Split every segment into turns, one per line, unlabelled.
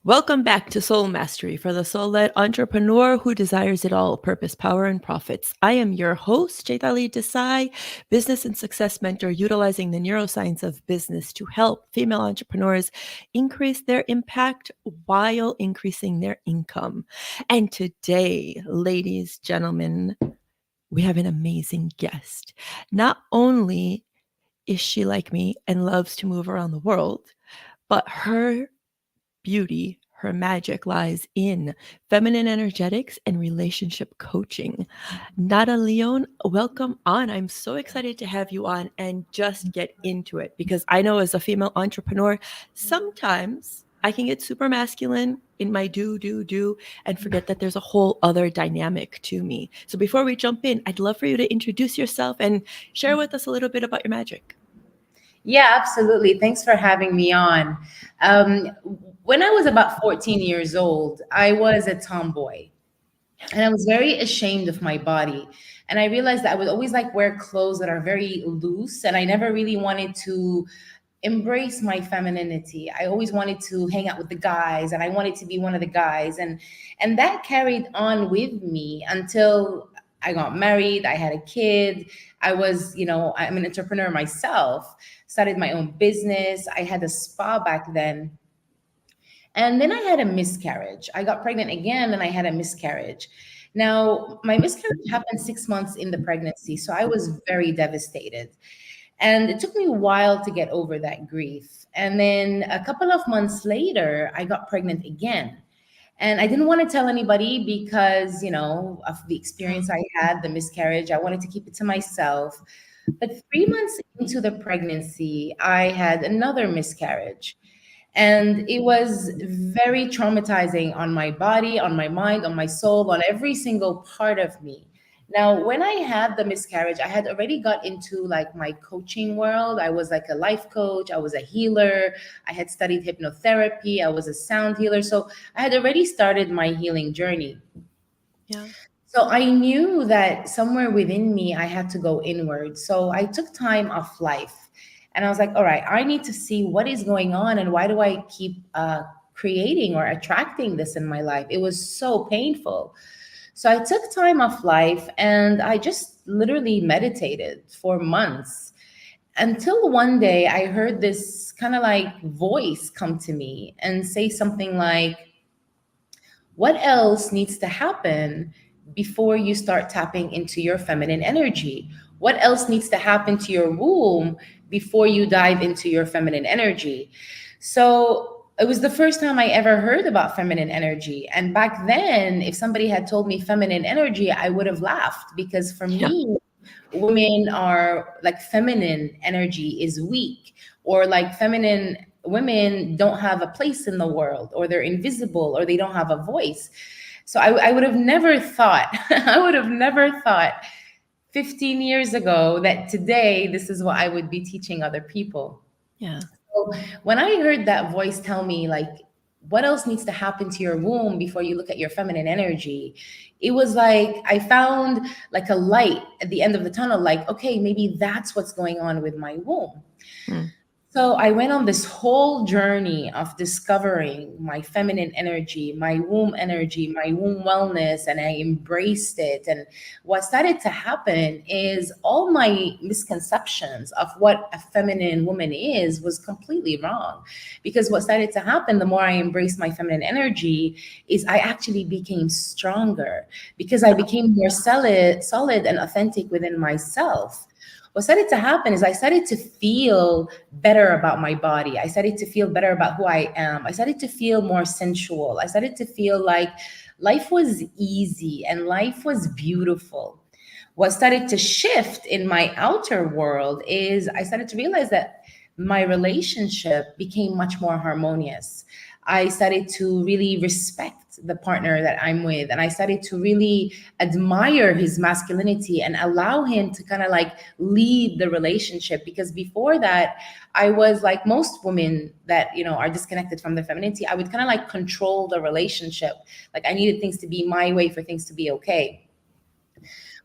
Welcome back to Soul Mastery for the soul led entrepreneur who desires it all purpose, power, and profits. I am your host, Chaitali Desai, business and success mentor, utilizing the neuroscience of business to help female entrepreneurs increase their impact while increasing their income. And today, ladies, gentlemen, we have an amazing guest. Not only is she like me and loves to move around the world, but her beauty, her magic lies in feminine energetics and relationship coaching. Nada Lyon, welcome on. I'm so excited to have you on and just get into it because I know as a female entrepreneur, sometimes I can get super masculine in my do, and forget that there's a whole other dynamic to me. So before we jump in, I'd love for you to introduce yourself and share with us a little bit about your magic.
Yeah, absolutely. Thanks for having me on. Um, when I was about 14 years old, I was a tomboy and I was very ashamed of my body. And I realized that I would always like wear clothes that are very loose, and I never really wanted to embrace my femininity. I always wanted to hang out with the guys and I wanted to be one of the guys. And that carried on with me until I got married, I had a kid. I'm an entrepreneur myself, started my own business. I had a spa back then. And then I had a miscarriage. I got pregnant again and I had a miscarriage. Now, my miscarriage happened 6 months in the pregnancy. So I was very devastated. And it took me a while to get over that grief. And then a couple of months later, I got pregnant again. And I didn't want to tell anybody because, of the experience I had, the miscarriage. I wanted to keep it to myself. But 3 months into the pregnancy, I had another miscarriage. And it was very traumatizing on my body, on my mind, on my soul, on every single part of me. Now, when I had the miscarriage, I had already got into like my coaching world. I was like a life coach, I was a healer, I had studied hypnotherapy, I was a sound healer. So I had already started my healing journey.
Yeah.
So I knew that somewhere within me, I had to go inward. So I took time off life and I was like, all right, I need to see what is going on and why do I keep creating or attracting this in my life? It was so painful. So I took time off life and I just literally meditated for months until one day I heard this kind of like voice come to me and say something like, what else needs to happen before you start tapping into your feminine energy? What else needs to happen to your womb before you dive into your feminine energy? So it was the first time I ever heard about feminine energy. And back then, if somebody had told me feminine energy, I would have laughed because for
Yeah.
me, women are like feminine energy is weak, or like feminine women don't have a place in the world, or they're invisible, or they don't have a voice. So I would have never thought, I would have never thought 15 years ago that today this is what I would be teaching other people.
Yeah.
So when I heard that voice tell me, like, what else needs to happen to your womb before you look at your feminine energy? It was like I found like a light at the end of the tunnel, like, okay, maybe that's what's going on with my womb.
Hmm.
So I went on this whole journey of discovering my feminine energy, my womb wellness, and I embraced it. And what started to happen is all my misconceptions of what a feminine woman is was completely wrong. Because what started to happen, the more I embraced my feminine energy, is I actually became stronger because I became more solid and authentic within myself. What started to happen is I started to feel better about my body. I started to feel better about who I am. I started to feel more sensual. I started to feel like life was easy and life was beautiful. What started to shift in my outer world is I started to realize that my relationship became much more harmonious. I started to really respect the partner that I'm with, and I started to really admire his masculinity and allow him to kind of like lead the relationship. Because before that, I was like most women that, are disconnected from their femininity. I would kind of like control the relationship. Like I needed things to be my way for things to be okay.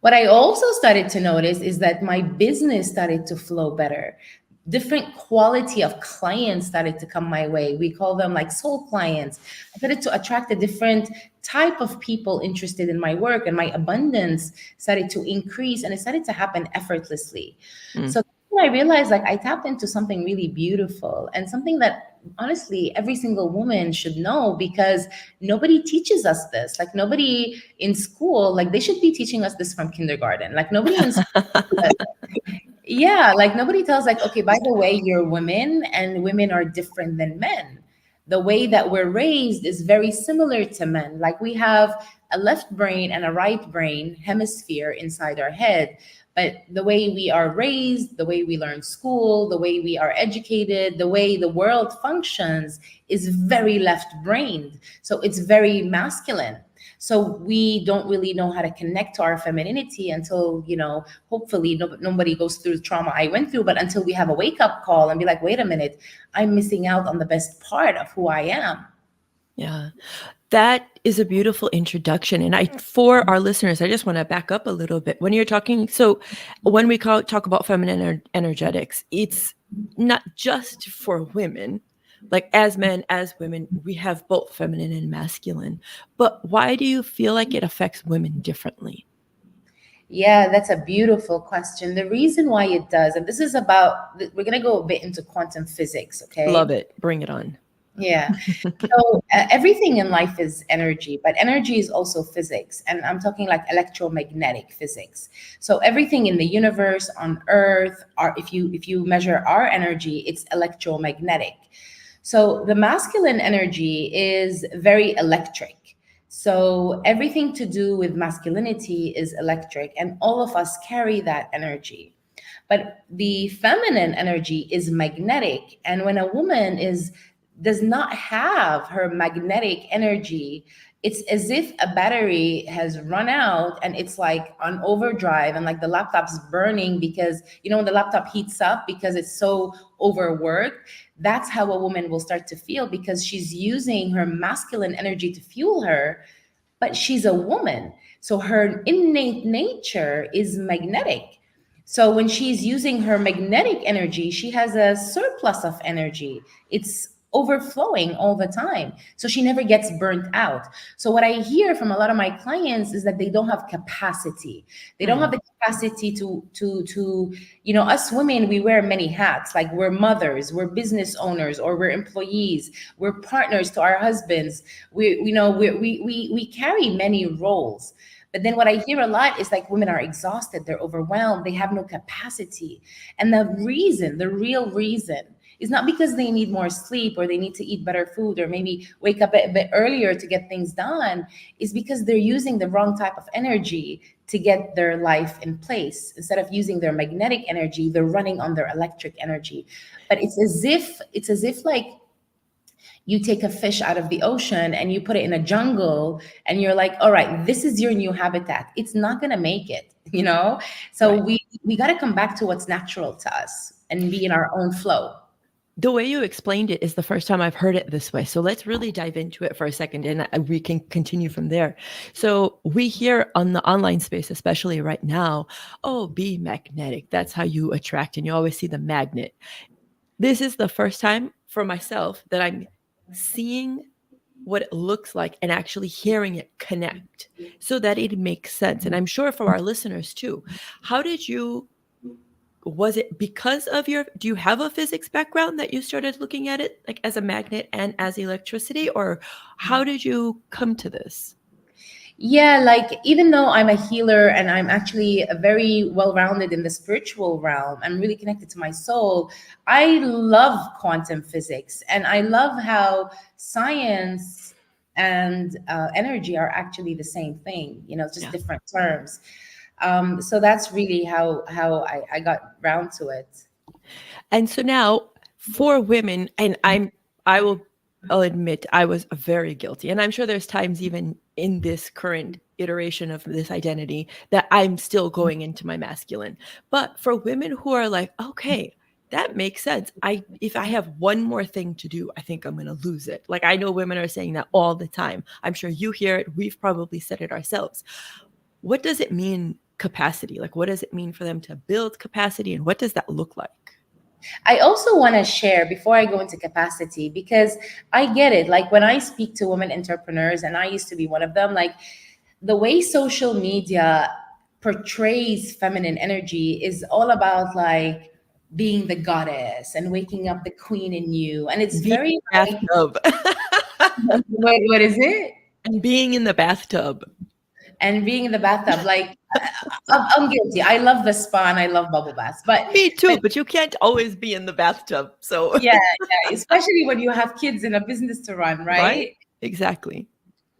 What I also started to notice is that my business started to flow better. different quality of clients started to come my way. We call them like soul clients. I started to attract a different type of people interested in my work, and my abundance started to increase, and it started to happen effortlessly.
Mm.
So when I realized like I tapped into something really beautiful and something that honestly every single woman should know, because nobody teaches us this. Like nobody in school, like they should be teaching us this from kindergarten. Like nobody in school, yeah, like nobody tells like, okay, by the way, you're women and women are different than men. The way that we're raised is very similar to men. Like we have a left brain and a right brain hemisphere inside our head. But the way we are raised, the way we learn school, the way we are educated, the way the world functions is very left brained. So it's very masculine. So we don't really know how to connect to our femininity until, hopefully nobody goes through the trauma I went through, but until we have a wake up call and be like, wait a minute, I'm missing out on the best part of who I am.
Yeah. That is a beautiful introduction. And for our listeners, I just want to back up a little bit. When you're talking, so when we talk about feminine energetics, it's not just for women. Like as men, as women, we have both feminine and masculine. But why do you feel like it affects women differently?
Yeah, that's a beautiful question. The reason why it does, and this is about, we're going to go a bit into quantum physics,
Love
okay?
it. Bring it on.
Yeah. So everything in life is energy, but energy is also physics. And I'm talking like electromagnetic physics. So everything in the universe, on Earth, if you measure our energy, it's electromagnetic. So the masculine energy is very electric. So everything to do with masculinity is electric, and all of us carry that energy. But the feminine energy is magnetic, and when a woman is does not have her magnetic energy, it's as if a battery has run out and it's like on overdrive, and like the laptop's burning because when the laptop heats up because it's so overworked. That's how a woman will start to feel, because she's using her masculine energy to fuel her, but she's a woman. So her innate nature is magnetic. So when she's using her magnetic energy, she has a surplus of energy. It's overflowing all the time. So she never gets burnt out. So what I hear from a lot of my clients is that they don't have capacity. They don't have
Mm.
the capacity to us women, we wear many hats. Like we're mothers, we're business owners, or we're employees, we're partners to our husbands. We carry many roles. But then what I hear a lot is like women are exhausted, they're overwhelmed, they have no capacity. And the real reason is not because they need more sleep or they need to eat better food or maybe wake up a bit earlier to get things done, is because they're using the wrong type of energy to get their life in place. Instead of using their magnetic energy, they're running on their electric energy. But it's as if like you take a fish out of the ocean and you put it in a jungle and you're like, all right, this is your new habitat. It's not going to make it. So
Right.
we got to come back to what's natural to us and be in our own flow.
The way you explained it is the first time I've heard it this way. So let's really dive into it for a second and we can continue from there. So we hear on the online space, especially right now, oh, be magnetic. That's how you attract. And you always see the magnet. This is the first time for myself that I'm seeing what it looks like and actually hearing it connect so that it makes sense. And I'm sure for our listeners too. How did you Was it because of do you have a physics background that you started looking at it like as a magnet and as electricity, or how did you come to this?
Yeah, like even though I'm a healer and I'm actually a very well rounded in the spiritual realm, I'm really connected to my soul. I love quantum physics, and I love how science and energy are actually the same thing, just
Yeah.
different terms. So that's really how I got round to it.
And so now for women, and I'll admit I was very guilty. And I'm sure there's times even in this current iteration of this identity that I'm still going into my masculine. But for women who are like, okay, that makes sense. If I have one more thing to do, I think I'm going to lose it. Like I know women are saying that all the time. I'm sure you hear it. We've probably said it ourselves. What does it mean capacity? Like what does it mean for them to build capacity and what does that look like?
I also want to share before I go into capacity, because I get it. Like when I speak to women entrepreneurs, and I used to be one of them, like the way social media portrays feminine energy is all about like being the goddess and waking up the queen in you. And it's
Being
very
in
like,
the bathtub.
what is it?
And being in the bathtub.
And being in the bathtub, like I'm guilty. I love the spa and I love bubble baths,
Me
but
too, but you can't always be in the bathtub. So,
yeah, yeah, especially when you have kids and a business to run,
right?
right?
Exactly.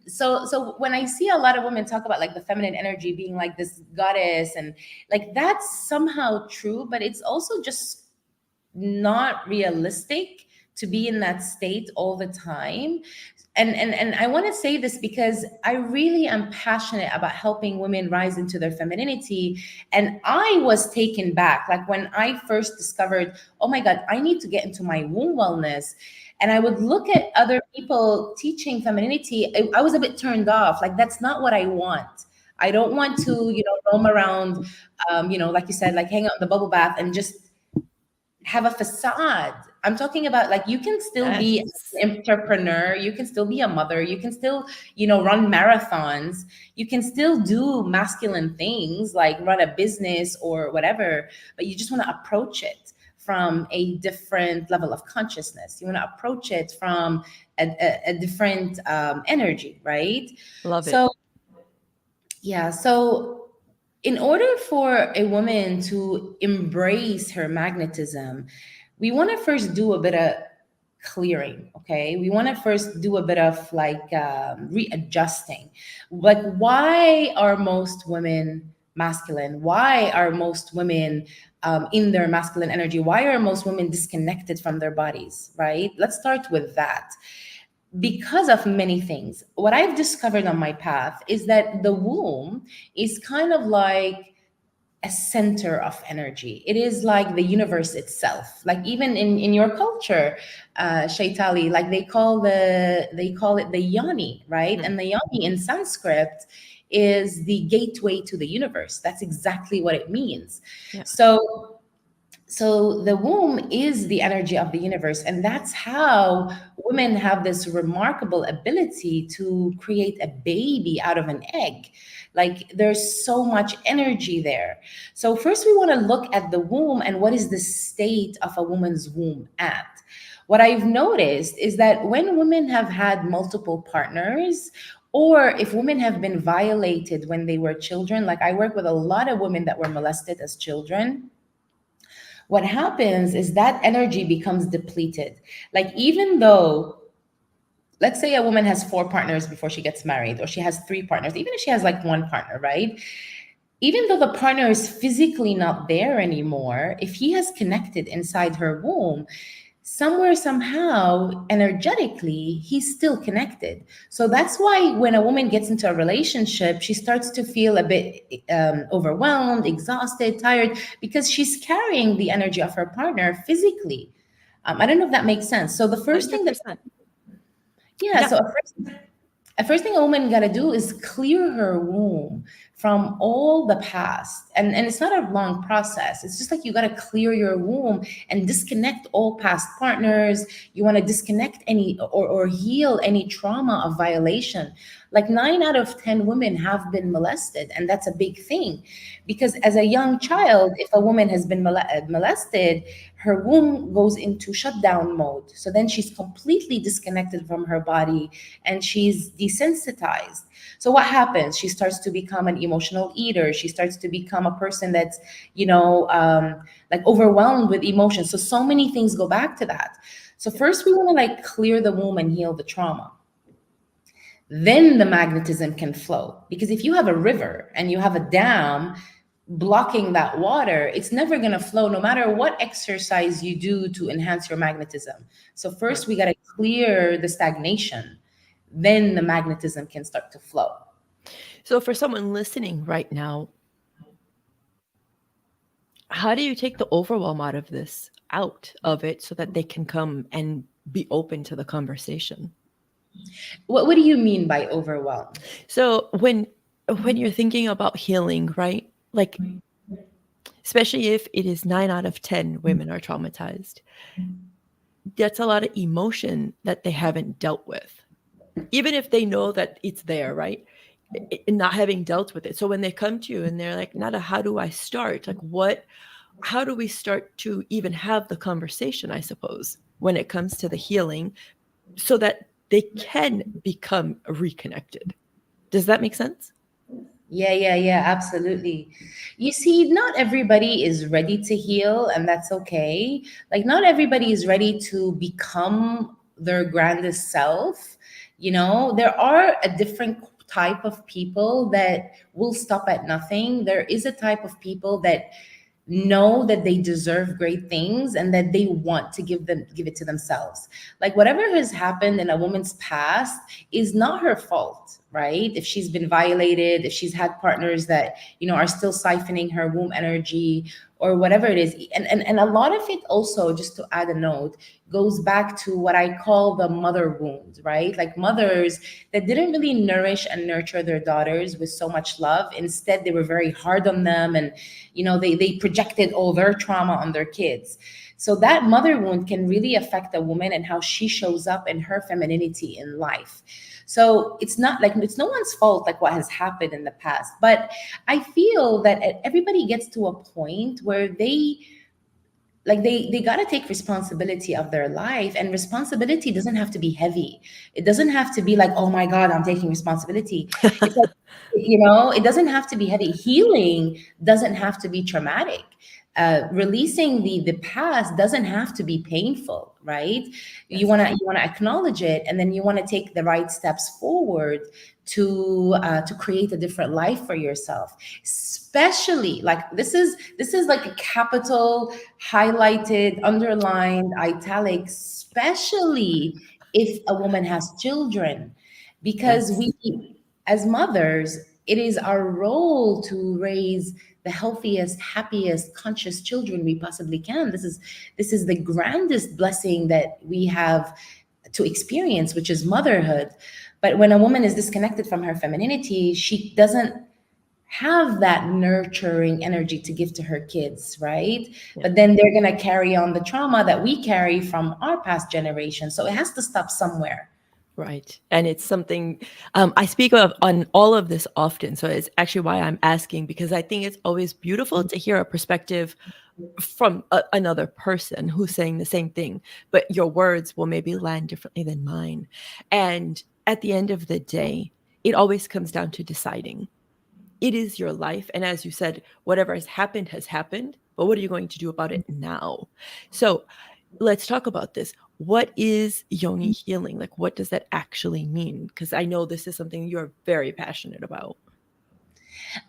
So when I see a lot of women talk about like the feminine energy being like this goddess, and like that's somehow true, but it's also just not realistic to be in that state all the time. And I want to say this because I really am passionate about helping women rise into their femininity. And I was taken back like when I first discovered, oh my god, I need to get into my womb wellness. And I would look at other people teaching femininity. I was a bit turned off. Like that's not what I want. I don't want to, roam around, like you said, like hang out in the bubble bath and just have a facade. I'm talking about like you can still be
Yes.
an entrepreneur, you can still be a mother, you can still, run marathons, you can still do masculine things like run a business or whatever, but you just want to approach it from a different level of consciousness. You want to approach it from a different energy, right?
Love it.
So yeah, so in order for a woman to embrace her magnetism, we want to first do a bit of clearing, okay? We want to first do a bit of like readjusting. Like, why are most women masculine? Why are most women in their masculine energy? Why are most women disconnected from their bodies, right? Let's start with that. Because of many things. What I've discovered on my path is that the womb is kind of like a center of energy. It is like the universe itself. Like even in your culture, Chaitali, like they call it the yoni, right?
Mm.
And the yoni in Sanskrit is the gateway to the universe. That's exactly what it means.
Yeah.
So the womb is the energy of the universe, and that's how women have this remarkable ability to create a baby out of an egg. Like there's so much energy there. So first we want to look at the womb and what is the state of a woman's womb at. What I've noticed is that when women have had multiple partners, or if women have been violated when they were children, like I work with a lot of women that were molested as children, what happens is that energy becomes depleted. Like, even though, let's say a woman has four partners before she gets married, or she has three partners, even if she has like one partner, right? Even though the partner is physically not there anymore, if he has connected inside her womb, somewhere, somehow, energetically, he's still connected. So that's why when a woman gets into a relationship, she starts to feel a bit overwhelmed, exhausted, tired, because she's carrying the energy of her partner physically. I don't know if that makes sense. So the first thing that,
100%.
yeah,
Yeah.
so a first thing a woman got to do is clear her womb from all the past. And it's not a long process. It's just like you got to clear your womb and disconnect all past partners. You want to disconnect any or heal any trauma of violation. Like 9 out of 10 women have been molested. And that's a big thing, because as a young child, if a woman has been molested, her womb goes into shutdown mode. So then she's completely disconnected from her body and she's desensitized. So what happens? She starts to become an emotional eater. She starts to become a person that's, like overwhelmed with emotions. So many things go back to that. So first we want to like clear the womb and heal the trauma. Then the magnetism can flow. Because if you have a river and you have a dam blocking that water, it's never going to flow no matter what exercise you do to enhance your magnetism. So
Right.
first we got to clear the stagnation, then the magnetism can start to flow.
So, for someone listening right now, how do you take the overwhelm out of it so that they can come and be open to the conversation?
What do you mean by overwhelm?
So, when you're thinking about healing, right? Like especially if it is 9 out of 10 women are traumatized. That's a lot of emotion that they haven't dealt with, even if they know that it's there, right? Not having dealt with it. So when they come to you and they're like, Nada, how do I start? Like, how do we start to even have the conversation, I suppose, when it comes to the healing so that they can become reconnected? Does that make sense?
Yeah, yeah, yeah, absolutely. You see, not everybody is ready to heal, and that's okay. Like, not everybody is ready to become their grandest self. There are a different type of people that will stop at nothing. There is a type of people that know that they deserve great things and that they want to give it to themselves. Like, whatever has happened in a woman's past is not her fault, right? If she's been violated, if she's had partners that are still siphoning her womb energy, or whatever it is. And a lot of it also, just to add a note, goes back to what I call the mother wound, right? Like, mothers that didn't really nourish and nurture their daughters with so much love. Instead, they were very hard on them, and they projected all their trauma on their kids. So that mother wound can really affect a woman and how she shows up in her femininity in life. So it's not like it's no one's fault, like what has happened in the past. But I feel that everybody gets to a point where they got to take responsibility of their life, and responsibility doesn't have to be heavy. It doesn't have to be like, oh my god, I'm taking responsibility. It's like, it doesn't have to be heavy. Healing doesn't have to be traumatic. Releasing the past doesn't have to be painful, right? you
Yes.
want to you want to acknowledge it, and then you want to take the right steps forward to create a different life for yourself. Especially, like, this is like a capital, highlighted, underlined, italic, especially if a woman has children, because
Yes.
we, as mothers, it is our role to raise the healthiest, happiest, conscious children we possibly can. This is the grandest blessing that we have to experience, which is motherhood. But when a woman is disconnected from her femininity, she doesn't have that nurturing energy to give to her kids, right?
Yeah.
But then they're going to carry on the trauma that we carry from our past generation. So it has to stop somewhere.
Right. And it's something I speak of on all of this often. So it's actually why I'm asking, because I think it's always beautiful to hear a perspective from another person who's saying the same thing, but your words will maybe land differently than mine. And at the end of the day, it always comes down to deciding. It is your life. And as you said, whatever has happened, but what are you going to do about it now? So let's talk about this. What is yoni healing? Like, what does that actually mean? Because I know this is something you're very passionate about.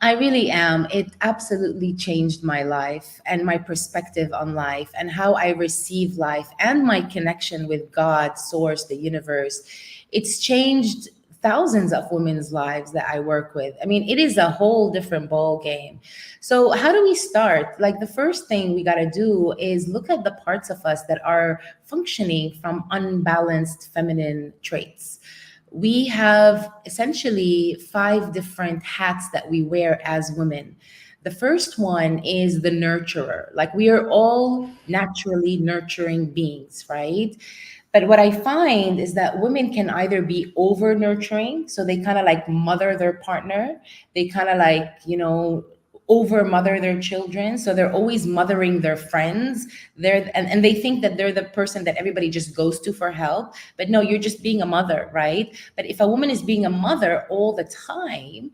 I really am. It absolutely changed my life and my perspective on life and how I receive life and my connection with God, Source, the universe. It's changed thousands of women's lives that I work with. I mean, it is a whole different ball game. So, how do we start? Like, the first thing we got to do is look at the parts of us that are functioning from unbalanced feminine traits. We have essentially 5 different hats that we wear as women. The first one is the nurturer. Like, we are all naturally nurturing beings, right? But what I find is that women can either be over nurturing, so they kind of like mother their partner, they kind of like, over mother their children. So they're always mothering their friends. And they think that they're the person that everybody just goes to for help. But no, you're just being a mother, right? But if a woman is being a mother all the time,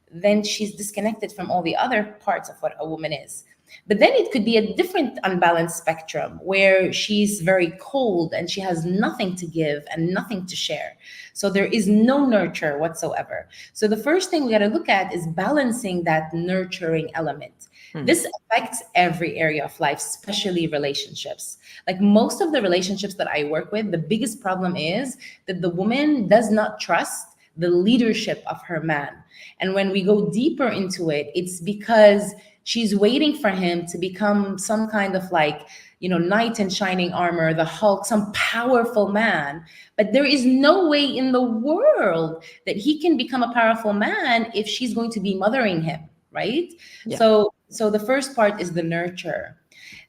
then she's disconnected from all the other parts of what a woman is. But then it could be a different unbalanced spectrum where she's very cold and she has nothing to give and nothing to share. So there is no nurture whatsoever. So the first thing we got to look at is balancing that nurturing element.
Hmm.
This affects every area of life, especially relationships. Like, most of the relationships that I work with, the biggest problem is that the woman does not trust the leadership of her man. And when we go deeper into it, it's because she's waiting for him to become some kind of like, knight in shining armor, the Hulk, some powerful man. But there is no way in the world that he can become a powerful man if she's going to be mothering him. right?
Yeah.
So the first part is the nurture.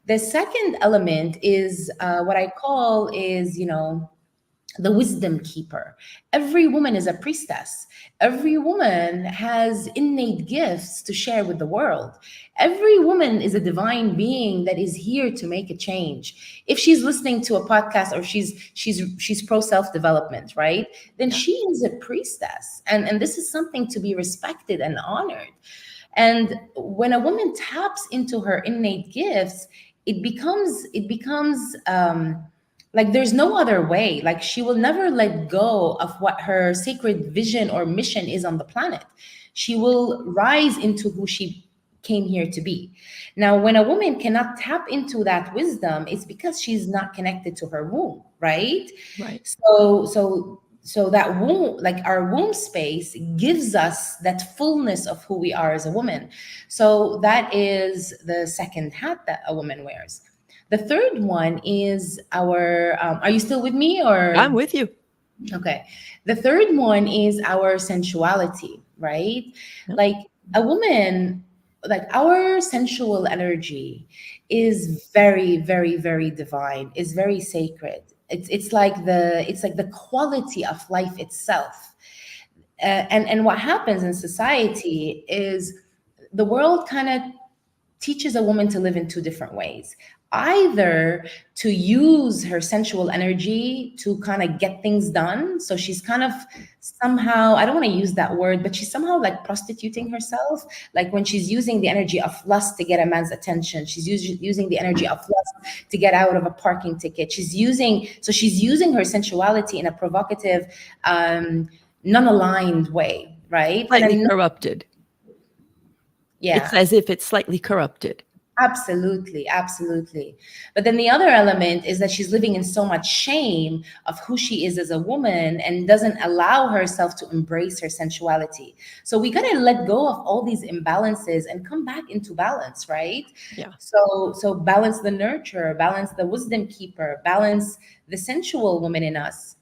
The second element is what I call is, the wisdom keeper. Every woman is a priestess. Every woman has innate gifts to share with the world. Every woman is a divine being that is here to make a change. If she's listening to a podcast, or she's pro self development, right? Then
Yeah.
she is a priestess, and this is something to be respected and honored. And when a woman taps into her innate gifts, it becomes like there's no other way. Like she will never let go of what her sacred vision or mission is on the planet. She will rise into who she came here to be. Now, when a woman cannot tap into that wisdom, it's because she's not connected to her womb, right?
Right.
So that womb, like our womb space, gives us that fullness of who we are as a woman. So that is the second hat that a woman wears. The third one is our, are you still with me,
I'm
or?
with you.
Okay. The third one is our sensuality, right?
Yeah.
Like a woman, like our sensual energy is very, very, very divine, is very sacred. It's like the quality of life itself. And what happens in society is the world kind of teaches a woman to live in two different ways. Either to use her sensual energy to kind of get things done. So she's kind of somehow, I don't want to use that word, but she's somehow like prostituting herself. Like when she's using the energy of lust to get a man's attention, she's using the energy of lust to get out of a parking ticket. She's using her sensuality in a provocative, non-aligned way, right? And
Slightly
then,
corrupted.
yeah.
It's as if it's slightly corrupted.
Absolutely, absolutely. But then the other element is that she's living in so much shame of who she is as a woman and doesn't allow herself to embrace her sensuality. So we got to let go of all these imbalances and come back into balance, right?
Yeah.
So balance the nurture, balance the wisdom keeper, balance the sensual woman in us.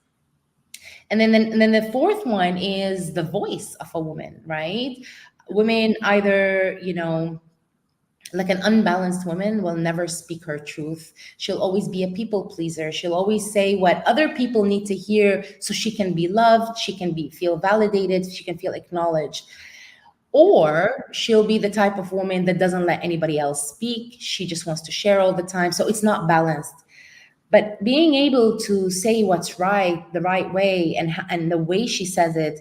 And then the fourth one is the voice of a woman, right? Women either, like an unbalanced woman will never speak her truth. She'll always be a people pleaser. She'll always say what other people need to hear so she can be loved, she can be feel validated, she can feel acknowledged. Or she'll be the type of woman that doesn't let anybody else speak. She just wants to share all the time. So it's not balanced. But being able to say what's right the right way, and the way she says it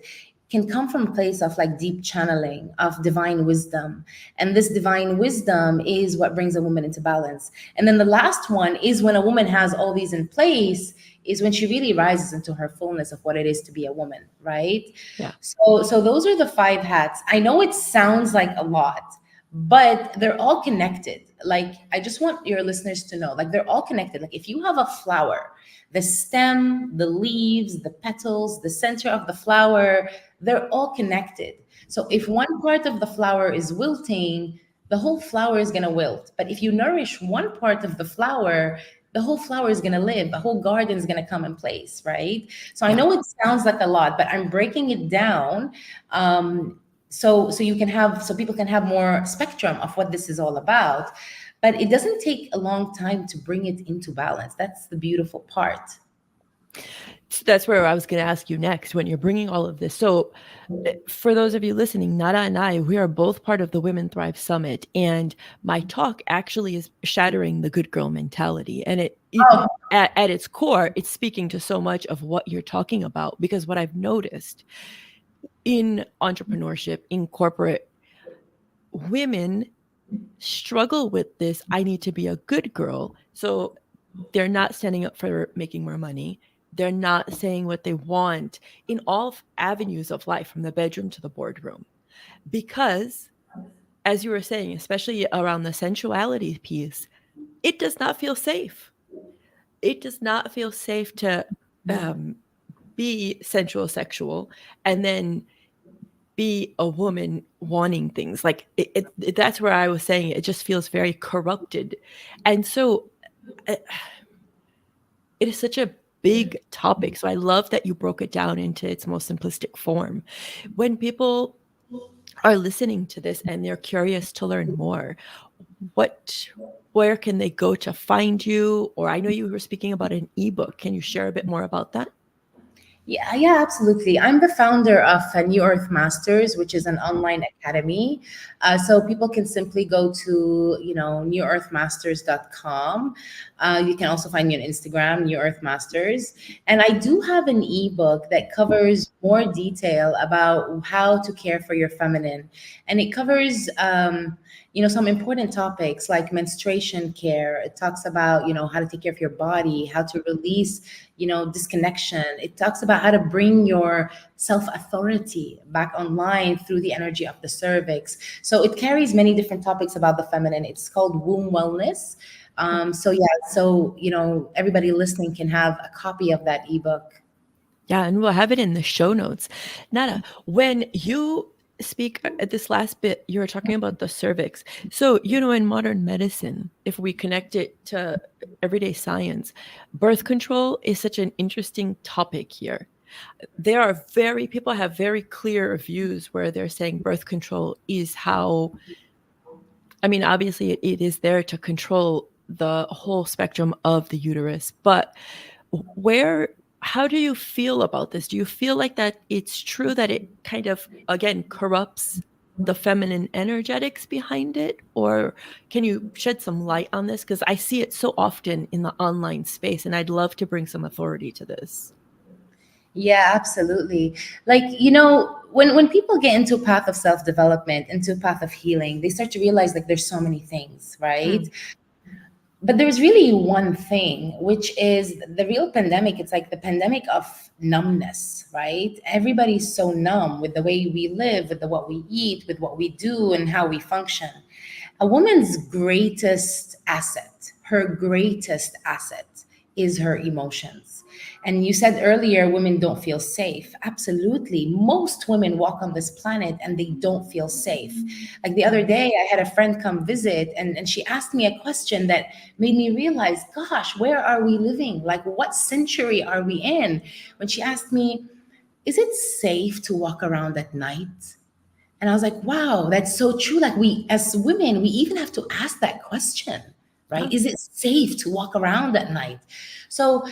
can come from a place of like deep channeling of divine wisdom. And this divine wisdom is what brings a woman into balance. And then the last one is when a woman has all these in place, is when she really rises into her fullness of what it is to be a woman, right?
Yeah.
So those are the five hats. I know it sounds like a lot, but they're all connected. Like I just want your listeners to know, like they're all connected. Like if you have a flower, the stem, the leaves, the petals, the center of the flower, they're all connected. So if one part of the flower is wilting, the whole flower is going to wilt. But if you nourish one part of the flower, the whole flower is going to live, the whole garden is going to come in place, right? So I
Yeah.
know it sounds like a lot, but I'm breaking it down, so you can have, so people can have more spectrum of what this is all about. But it doesn't take a long time to bring it into balance. That's the beautiful part.
So that's where I was going to ask you next when you're bringing all of this. So, for those of you listening, Nada and I, we are both part of the Women Thrive Summit. And my talk actually is shattering the good girl mentality. And
Oh,
at its core, it's speaking to so much of what you're talking about. Because what I've noticed in entrepreneurship, in corporate, women struggle with this. I need to be a good girl. So they're not standing up for making more money. They're not saying what they want in all avenues of life, from the bedroom to the boardroom. Because, as you were saying, especially around the sensuality piece, it does not feel safe. It does not feel safe to um, be sensual, sexual, and then be a woman wanting things. Like that's where I was saying it just feels very corrupted. And so it is such a big topic. So I love that you broke it down into its most simplistic form. When people are listening to this and they're curious to learn more, what where can they go to find you? Or I know you were speaking about an ebook. Can you share a bit more about that?
Yeah, yeah, absolutely. I'm the founder of New Earth Masters, which is an online academy. So people can simply go to, newearthmasters.com. You can also find me on Instagram, New Earth Masters. And I do have an ebook that covers more detail about how to care for your feminine. And it covers, some important topics like menstruation care. It talks about, how to take care of your body, how to release disconnection. It talks about how to bring your self authority back online through the energy of the cervix. So it carries many different topics about the feminine. It's called womb wellness. So yeah, so everybody listening can have a copy of that ebook.
Yeah, and we'll have it in the show notes. Nada, when you speak at this last bit, you were talking about the cervix. So, in modern medicine, if we connect it to everyday science, birth control is such an interesting topic here. People have very clear views where they're saying birth control is how, I mean, obviously it is there to control the whole spectrum of the uterus, but where how do you feel about this? Do you feel like that it's true that it kind of again corrupts the feminine energetics behind it? Or can you shed some light on this? Because I see it so often in the online space and I'd love to bring some authority to this.
Yeah, absolutely. Like, when people get into a path of self-development, into a path of healing, they start to realize like there's so many things, right?
Mm.
But there's really one thing, which is the real pandemic. It's like the pandemic of numbness, right? Everybody's so numb with the way we live, with what we eat, with what we do, and how we function. A woman's greatest asset, her greatest asset, is her emotions. And you said earlier, women don't feel safe. Absolutely. Most women walk on this planet and they don't feel safe. Like the other day, I had a friend come visit and she asked me a question that made me realize, gosh, where are we living? Like, what century are we in? When she asked me, is it safe to walk around at night? And I was like, wow, that's so true. Like, we, as women, we even have to ask that question, right?
Yeah.
Is it safe to walk around at night? So,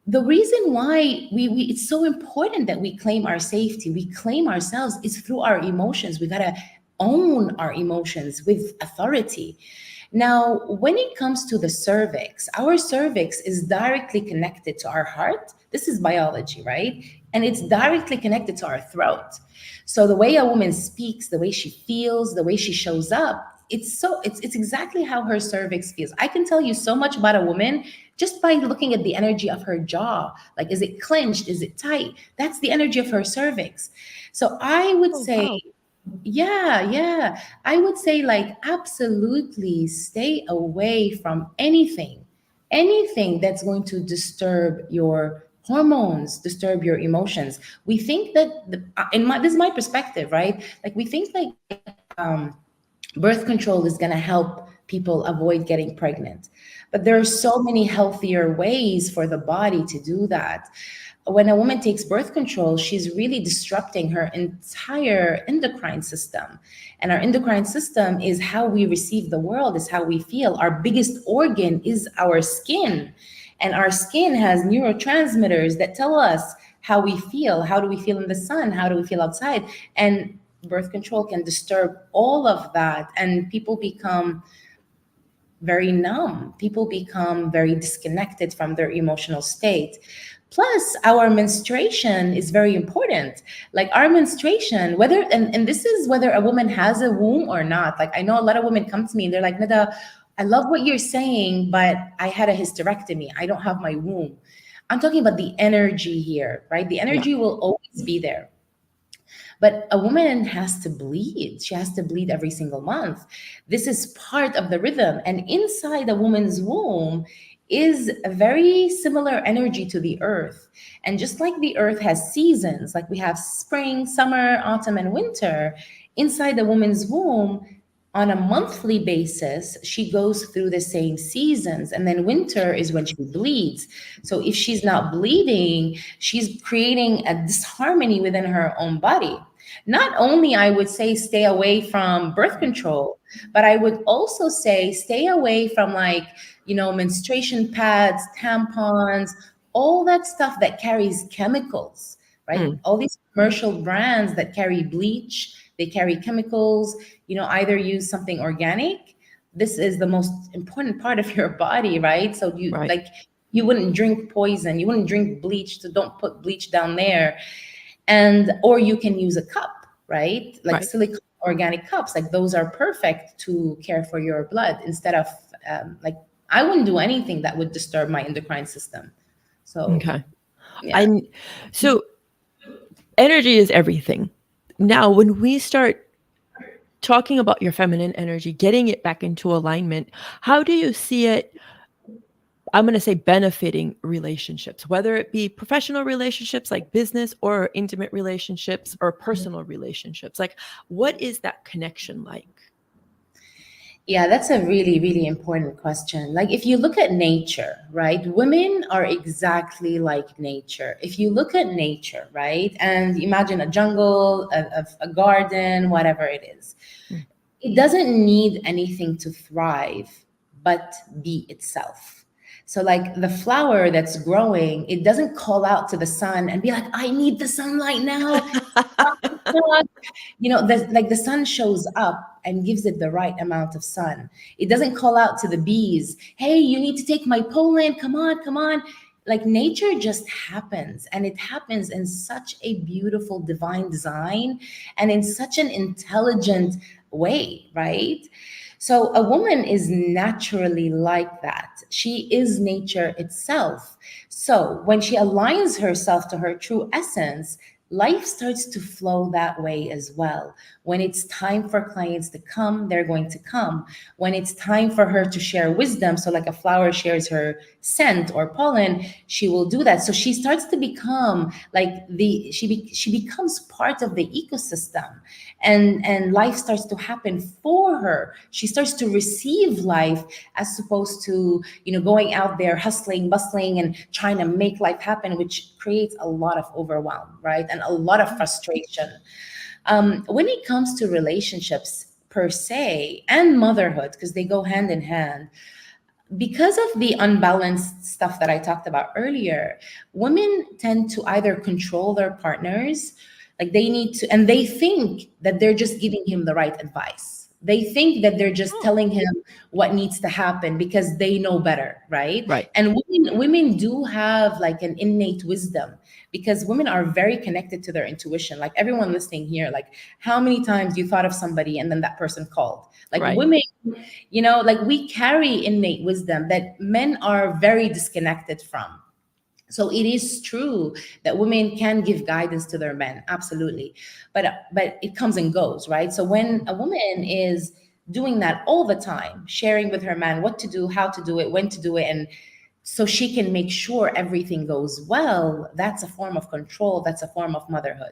the reason why it's so important that we claim our safety, we claim ourselves, is through our emotions. We got to own our emotions with authority. Now, when it comes to the cervix, our cervix is directly connected to our heart. This is biology, right? And it's directly connected to our throat. So the way a woman speaks, the way she feels, the way she shows up, it's exactly how her cervix feels. I can tell you so much about a woman just by looking at the energy of her jaw. Like, is it clenched? Is it tight? That's the energy of her cervix. So I would
Oh,
say,
wow.
yeah, yeah. I would say, like, absolutely stay away from anything that's going to disturb your hormones, disturb your emotions. We think that, this is my perspective, right? Like, we think like birth control is going to help people avoid getting pregnant. But there are so many healthier ways for the body to do that. When a woman takes birth control, she's really disrupting her entire endocrine system. And our endocrine system is how we receive the world, is how we feel. Our biggest organ is our skin. And our skin has neurotransmitters that tell us how we feel. How do we feel in the sun? How do we feel outside? And birth control can disturb all of that. And people become very numb. People become very disconnected from their emotional state. Plus, our menstruation is very important. Like, our menstruation, whether, and this is whether a woman has a womb or not. Like, I know a lot of women come to me and they're like, Nada, I love what you're saying, but I had a hysterectomy. I don't have my womb. I'm talking about the energy here, right? The
Yeah.
energy will always be there. But a woman has to bleed. She has to bleed every single month. This is part of the rhythm. And inside a woman's womb is a very similar energy to the earth. And just like the earth has seasons, like we have spring, summer, autumn, and winter, inside the woman's womb, on a monthly basis, she goes through the same seasons. And then winter is when she bleeds. So if she's not bleeding, she's creating a disharmony within her own body. Not only I would say stay away from birth control, but I would also say stay away from like, menstruation pads, tampons, all that stuff that carries chemicals, right?
Mm,
All these commercial brands that carry bleach, they carry chemicals, either use something organic. This is the most important part of your body, right? So
right,
you wouldn't drink poison, you wouldn't drink bleach, so don't put bleach down there. And or you can use a cup, right? Like
right.
silicone organic cups, like those are perfect to care for your blood instead of like I wouldn't do anything that would disturb my endocrine system. So
Okay.
yeah.
I so energy is everything. Now, when we start talking about your feminine energy, getting it back into alignment, how do you see it? I'm going to say benefiting relationships, whether it be professional relationships like business or intimate relationships or personal relationships. Like, what is that connection like?
Yeah, that's a really, really important question. Like, if you look at nature, right, women are exactly like nature. If you look at nature, right, and imagine a jungle, a garden, whatever it is,
Mm.
it doesn't need anything to thrive but be itself. So, like the flower that's growing, it doesn't call out to the sun and be like, I need the sunlight now. Like the sun shows up and gives it the right amount of sun. It doesn't call out to the bees, hey, you need to take my pollen, come on, come on. Like nature just happens, and it happens in such a beautiful divine design and in such an intelligent way, right? So a woman is naturally like that. She is nature itself. So when she aligns herself to her true essence, life starts to flow that way as well. When it's time for clients to come, they're going to come. When it's time for her to share wisdom, so like a flower shares her scent or pollen, she will do that. So she starts to become like she becomes part of the ecosystem, and life starts to happen for her. She starts to receive life as opposed to going out there hustling, bustling, and trying to make life happen, which creates a lot of overwhelm, right, and a lot of frustration. When it comes to relationships per se and motherhood, because they go hand in hand, because of the unbalanced stuff that I talked about earlier, women tend to either control their partners, like they need to, and they think that they're just giving him the right advice. They think that they're just
Oh,
telling him what needs to happen because they know better, right?
right,
And women do have like an innate wisdom because women are very connected to their intuition. Like everyone listening here, like how many times you thought of somebody and then that person called? Like
right.
women, like we carry innate wisdom that men are very disconnected from. So it is true that women can give guidance to their men, absolutely, but it comes and goes, right? So when a woman is doing that all the time, sharing with her man what to do, how to do it, when to do it, and so she can make sure everything goes well, that's a form of control, that's a form of motherhood.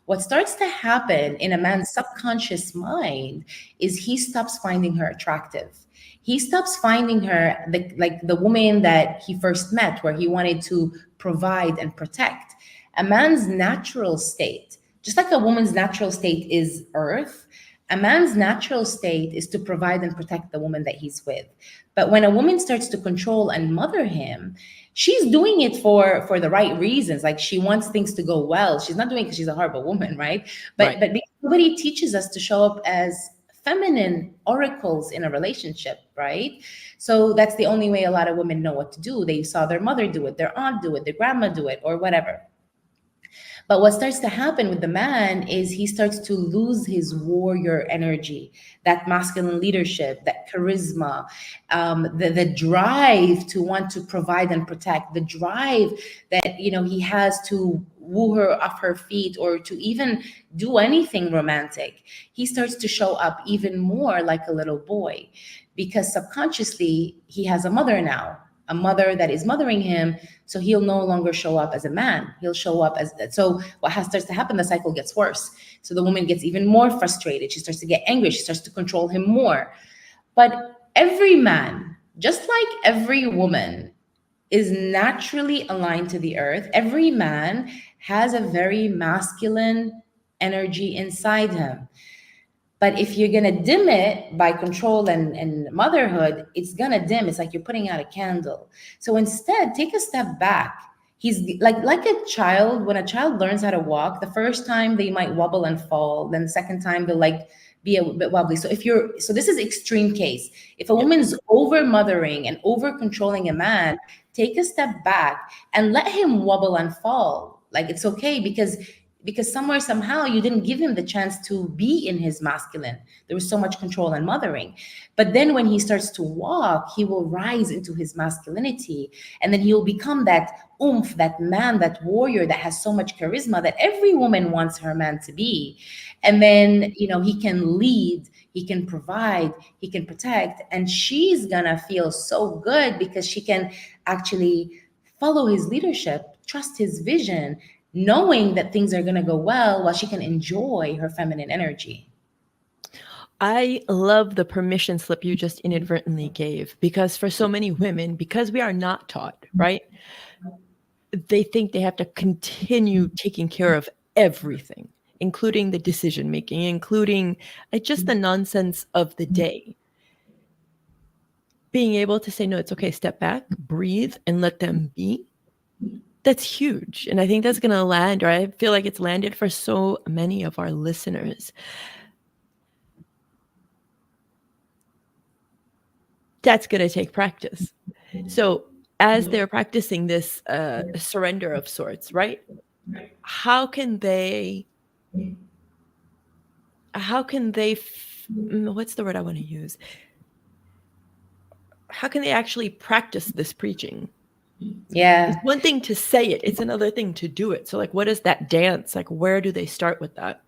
What starts to happen in a man's subconscious mind is he stops finding her attractive. He stops finding her like the woman that he first met, where he wanted to provide and protect. A man's natural state, just like a woman's natural state is earth, a man's natural state is to provide and protect the woman that he's with. But when a woman starts to control and mother him, she's doing it for the right reasons. Like she wants things to go well. She's not doing it because she's a horrible woman, right? But
Right.
but because nobody teaches us to show up as feminine oracles in a relationship, right? So that's the only way a lot of women know what to do. They saw their mother do it, their aunt do it, their grandma do it, or whatever. But what starts to happen with the man is he starts to lose his warrior energy, that masculine leadership, that charisma, the drive to want to provide and protect, the drive that he has to woo her off her feet or to even do anything romantic. He starts to show up even more like a little boy because subconsciously he has a mother now, a mother that is mothering him, so he'll no longer show up as a man. He'll show up as so starts to happen, the cycle gets worse. So the woman gets even more frustrated. She starts to get angry. She starts to control him more. But every man, just like every woman, is naturally aligned to the earth. Every man has a very masculine energy inside him. But if you're gonna dim it by control and motherhood, it's gonna dim. It's like you're putting out a candle. So instead, take a step back. He's like a child. When a child learns how to walk, the first time they might wobble and fall. Then the second time they'll like be a bit wobbly. So this is extreme case. If a
Yep.
woman's over mothering and over controlling a man, take a step back and let him wobble and fall. Like it's okay because somewhere somehow you didn't give him the chance to be in his masculine. There was so much control and mothering. But then when he starts to walk, he will rise into his masculinity, and then he'll become that oomph, that man, that warrior that has so much charisma that every woman wants her man to be. And then he can lead, he can provide, he can protect, and she's gonna feel so good because she can actually follow his leadership, trust his vision, knowing that things are going to go well while she can enjoy her feminine energy.
I love the permission slip you just inadvertently gave, because for so many women, because we are not taught, right? They think they have to continue taking care of everything, including the decision making, including just the nonsense of the day. Being able to say, no, it's okay, step back, breathe, and let them be. That's huge. And I think that's going to land, or I feel like it's landed for so many of our listeners. That's going to take practice. So as they're practicing this surrender of sorts, right? How can they what's the word I want to use? How can they actually practice this preaching?
Yeah.
It's one thing to say it, it's another thing to do it. So like, what is that dance? Like, where do they start with that?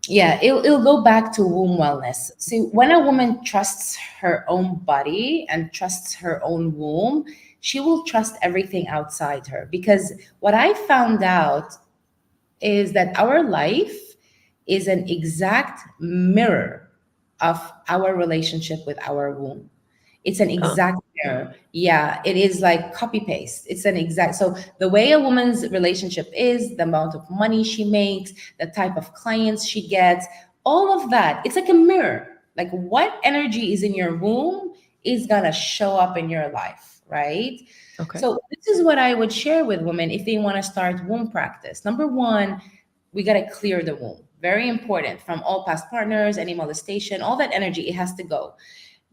Yeah, it'll go back to womb wellness. See, when a woman trusts her own body and trusts her own womb, she will trust everything outside her. Because what I found out is that our life is an exact mirror of our relationship with our womb. It's an
Huh.
exact mirror. Yeah, it is like copy paste. It's an exact. So the way a woman's relationship is, the amount of money she makes, the type of clients she gets, all of that, it's like a mirror. Like what energy is in your womb is gonna show up in your life, right?
Okay.
So this is what I would share with women if they want to start womb practice. Number one, we got to clear the womb. Very important, from all past partners, any molestation, all that energy, it has to go.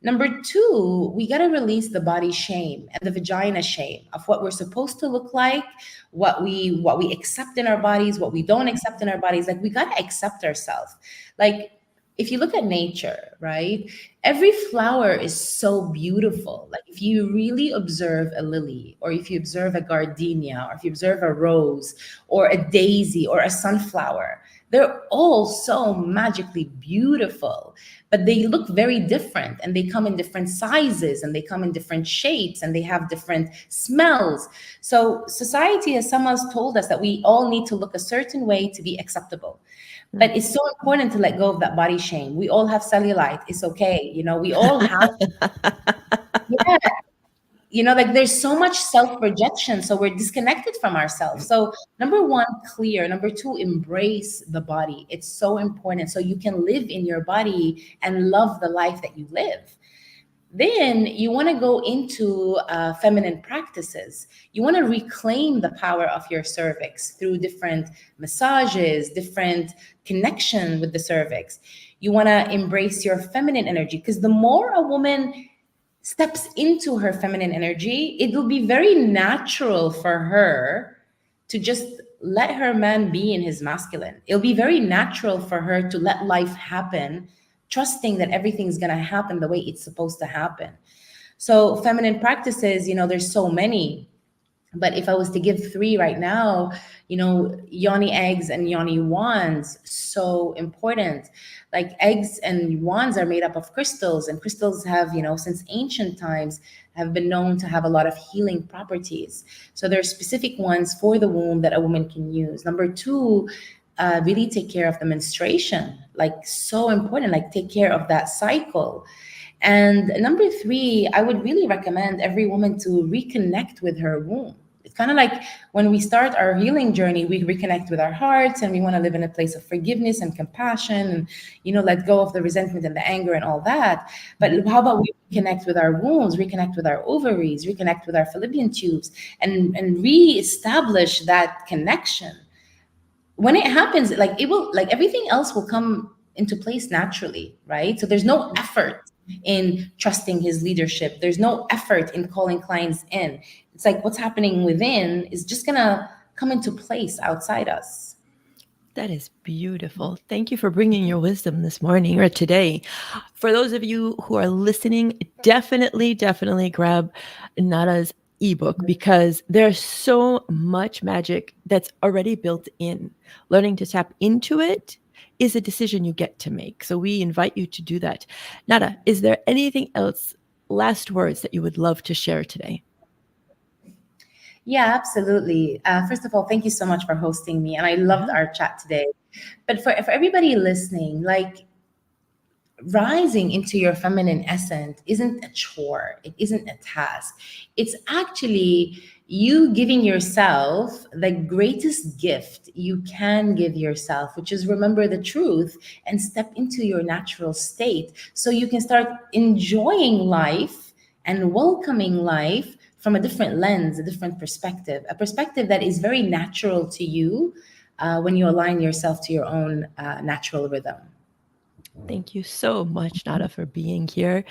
Number two, we got to release the body shame and the vagina shame of what we're supposed to look like, what we accept in our bodies, what we don't accept in our bodies. Like we got to accept ourselves. Like if you look at nature, right? Every flower is so beautiful. Like if you really observe a lily, or if you observe a gardenia, or if you observe a rose, or a daisy, or a sunflower, they're all so magically beautiful, but they look very different, and they come in different sizes, and they come in different shapes, and they have different smells. So society has somehow told us that we all need to look a certain way to be acceptable. But it's so important to let go of that body shame. We all have cellulite. It's okay. We all have, yeah, like there's so much self projection. So we're disconnected from ourselves. So, number one, clear. Number two, embrace the body. It's so important. So you can live in your body and love the life that you live. Then you want to go into feminine practices. You want to reclaim the power of your cervix through different massages, different connection with the cervix. You want to embrace your feminine energy, because the more a woman steps into her feminine energy, it will be very natural for her to just let her man be in his masculine. It'll be very natural for her to let life happen, trusting that everything's going to happen the way it's supposed to happen. So, feminine practices, there's so many. But if I was to give three right now, yoni eggs and yoni wands, so important. Like eggs and wands are made up of crystals, and crystals have, since ancient times, have been known to have a lot of healing properties. So there are specific ones for the womb that a woman can use. Number two, really take care of the menstruation, like so important, like take care of that cycle. And number three, I would really recommend every woman to reconnect with her womb. It's kind of like when we start our healing journey, we reconnect with our hearts and we want to live in a place of forgiveness and compassion and, let go of the resentment and the anger and all that. But how about we reconnect with our wounds, reconnect with our ovaries, reconnect with our fallopian tubes, and reestablish that connection? When it happens, like it will, like everything else will come into place naturally, right? So there's no effort in trusting his leadership, there's no effort in calling clients in. It's like what's happening within is just gonna come into place outside us.
That is beautiful. Thank you for bringing your wisdom this morning or today. For those of you who are listening, definitely grab Nada's ebook because there's so much magic that's already built in. Learning to tap into it is a decision you get to make. So we invite you to do that. Nada, is there anything else, last words that you would love to share today?
Yeah, absolutely. First of all, thank you so much for hosting me, and I loved
Yeah.
our chat today. But for everybody listening, like rising into your feminine essence isn't a chore, it isn't a task. It's actually you giving yourself the greatest gift you can give yourself, which is remember the truth and step into your natural state so you can start enjoying life and welcoming life from a different lens, a different perspective, a perspective that is very natural to you when you align yourself to your own natural rhythm.
Thank you so much, Nada, for being here.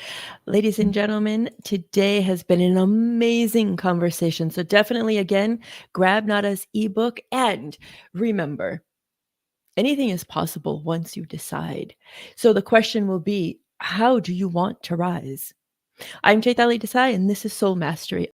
Ladies and gentlemen, today has been an amazing conversation. So definitely, again, grab Nada's ebook and remember, anything is possible once you decide. So the question will be, how do you want to rise? I'm Chaitali Desai, and this is Soul Mastery.